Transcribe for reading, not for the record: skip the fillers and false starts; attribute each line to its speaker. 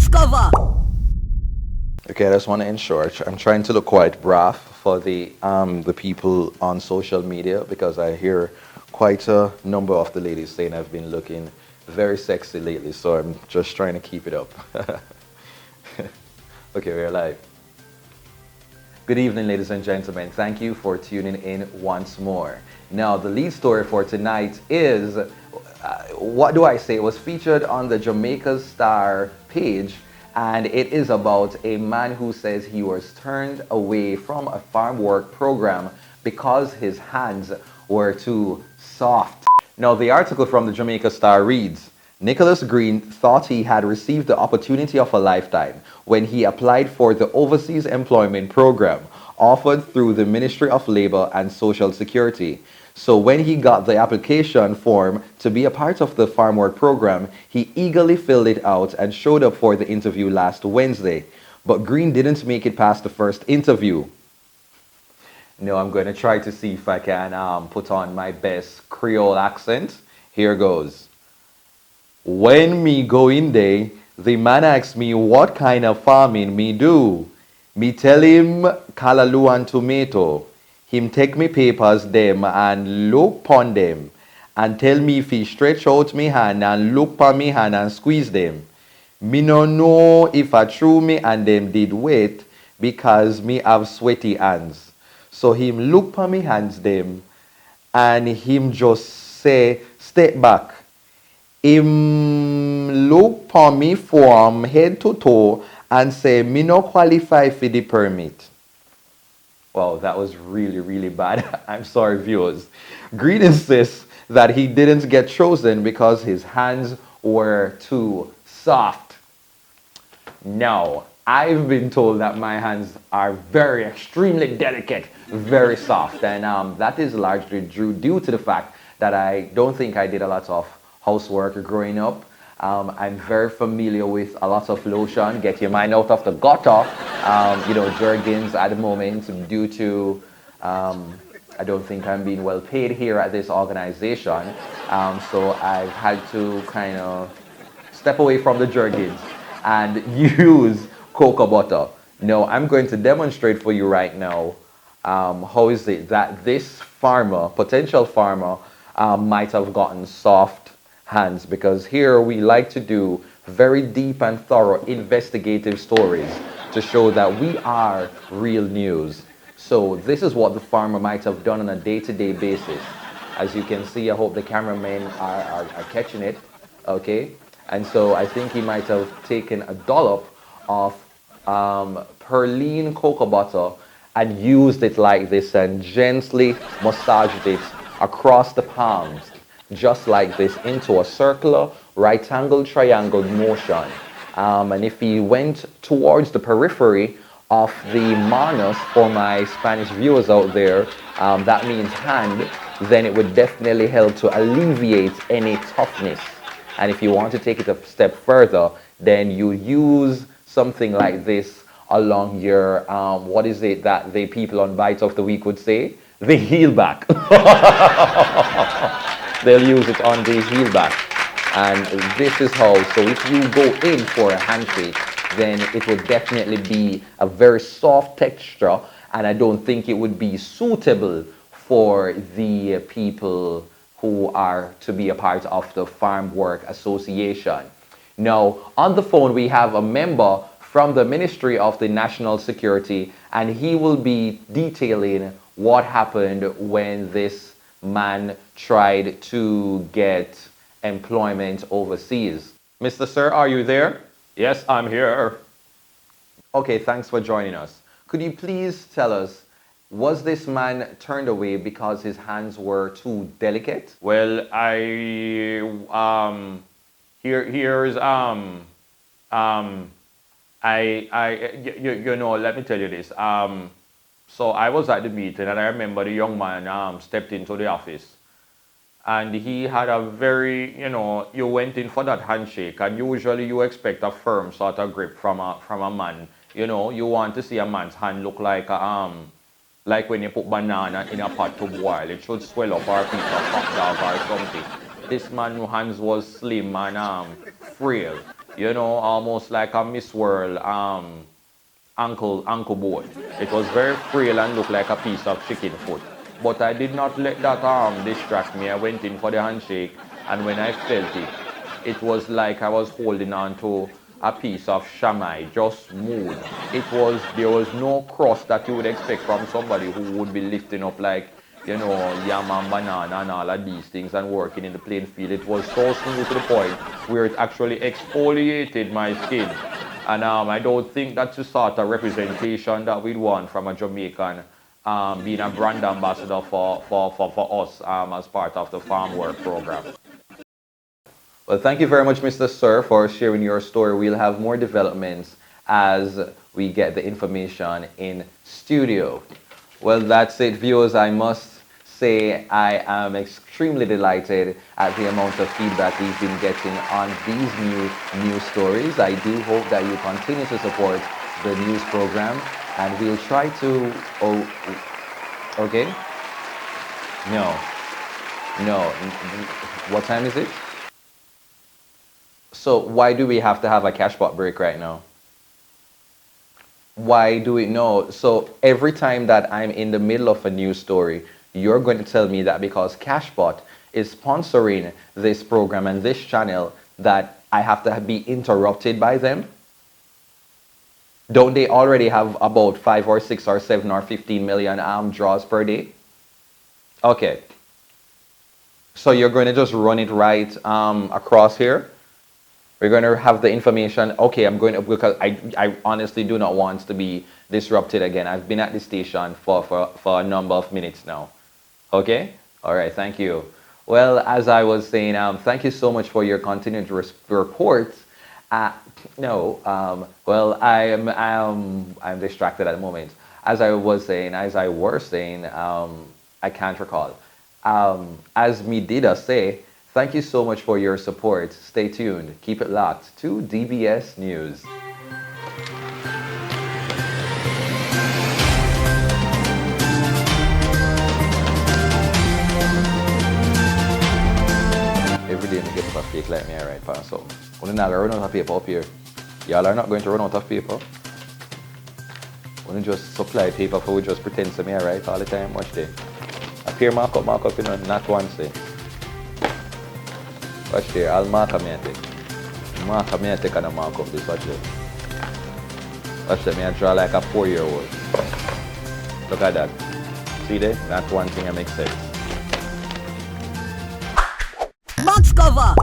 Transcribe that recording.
Speaker 1: discover.
Speaker 2: Okay, I just want to ensure I'm trying to look quite braff for the people on social media because I hear quite a number of the ladies saying I've been looking very sexy lately, so I'm just trying to keep it up. Okay, we're live. Good evening, ladies and gentlemen. Thank you for tuning in once more. Now, the lead story for tonight is, what do I say? It was featured on the Jamaica Star page, and it is about a man who says he was turned away from a farm work program because his hands were too soft. Now, the article from the Jamaica Star reads, Nicholas Green thought he had received the opportunity of a lifetime when he applied for the Overseas Employment Program offered through the Ministry of Labor and Social Security. So when he got the application form to be a part of the farm work program, he eagerly filled it out and showed up for the interview last Wednesday. But Green didn't make it past the first interview. No, I'm going to try to see if I can put on my best Creole accent. Here goes. When me go in there, the man asks me what kind of farming me do. Me tell him callaloo and tomato. Him take me papers them and look pon them and tell me if he stretch out me hand and look pon me hand and squeeze them. Me no know if I true me and them did wait because me have sweaty hands. So him look pon me hands them and him just say step back. Him look pon me from head to toe and say me no qualify for the permit. Wow, that was really, really bad. I'm sorry, viewers. Green insists that he didn't get chosen because his hands were too soft. Now, I've been told that my hands are very, extremely delicate, very soft, and that is largely due to the fact that I don't think I did a lot of housework growing up. I'm very familiar with a lot of lotion, get your mind out of the gutter, Jergens at the moment due to, I don't think I'm being well paid here at this organization. So I've had to kind of step away from the Jergens and use cocoa butter. Now, I'm going to demonstrate for you right now how is it that this farmer, potential farmer, might have gotten soft hands, because here we like to do very deep and thorough investigative stories to show that we are real news. So this is what the farmer might have done on a day-to-day basis. As you can see, I hope the cameramen are catching it, okay? And so I think he might have taken a dollop of Perlene cocoa butter and used it like this and gently massaged it across the palms, just like this, into a circular, right-angle, triangle motion. And if he went towards the periphery of the manus, for my Spanish viewers out there, that means hand, then it would definitely help to alleviate any toughness. And if you want to take it a step further, then you use something like this along your, what is it that the people on Bites of the Week would say? The heel back. They'll use it on the heel back. And this is how, so if you go in for a handshake, then it would definitely be a very soft texture, and I don't think it would be suitable for the people who are to be a part of the Farm Work Association. Now, on the phone, we have a member from the Ministry of the National Security, and he will be detailing what happened when this man tried to get employment overseas. Mr. Sir, are you there?
Speaker 3: Yes, I'm here.
Speaker 2: Okay, thanks for joining us. Could you please tell us, was this man turned away because his hands were too delicate?
Speaker 3: Well, let me tell you this. So I was at the meeting and I remember the young man stepped into the office. And he had a very, you went in for that handshake, and usually you expect a firm sort of grip from a man. You want to see a man's hand look like when you put banana in a pot to boil. It should swell up or piece of hot dog or something. This man's hands was slim and frail. you know, almost like a Miss World ankle board. It was very frail and looked like a piece of chicken foot. But I did not let that distract me. I went in for the handshake, and when I felt it, it was like I was holding on to a piece of chamois, just smooth. There was no crust that you would expect from somebody who would be lifting up like, you know, yam and banana and all of these things and working in the playing field. It was so smooth to the point where it actually exfoliated my skin. And I don't think that's the sort of representation that we'd want from a Jamaican being a brand ambassador for us as part of the farm work program.
Speaker 2: Well, thank you very much, Mr. Sir, for sharing your story. We'll have more developments as we get the information in studio. Well, that's it, viewers. I must say I am extremely delighted at the amount of feedback we've been getting on these new news stories. I do hope that you continue to support the news program, and we'll try to... okay? No. What time is it? So why do we have to have a cash pot break right now? Why do we know? So every time that I'm in the middle of a news story, you're going to tell me that because Cashbot is sponsoring this program and this channel that I have to be interrupted by them? Don't they already have about 5 or 6 or 7 or 15 million draws per day? Okay. So you're going to just run it right across here? We're going to have the information. Okay, I'm going to, because I honestly do not want to be disrupted again. I've been at the station for a number of minutes now. Okay? All right, thank you. Well, as I was saying, thank you so much for your continued reports. Well, I'm distracted at the moment. As I were saying, I can't recall. As me did say, thank you so much for your support. Stay tuned. Keep it locked to DBS News. Every day I get a fake like me, alright, pass up. We're not going to run out of paper up here. Y'all are not going to run out of paper. We're just supply paper for we just pretend to me, alright, all the time. Watch there. Up here, mark up, you know, not once. Watch there, I'll mark a me and take. Mark a me and take and I mark up this, watch there. Watch there, me I draw like a 4-year-old. Look at that. See there? That one thing that makes sense.
Speaker 1: Box cover!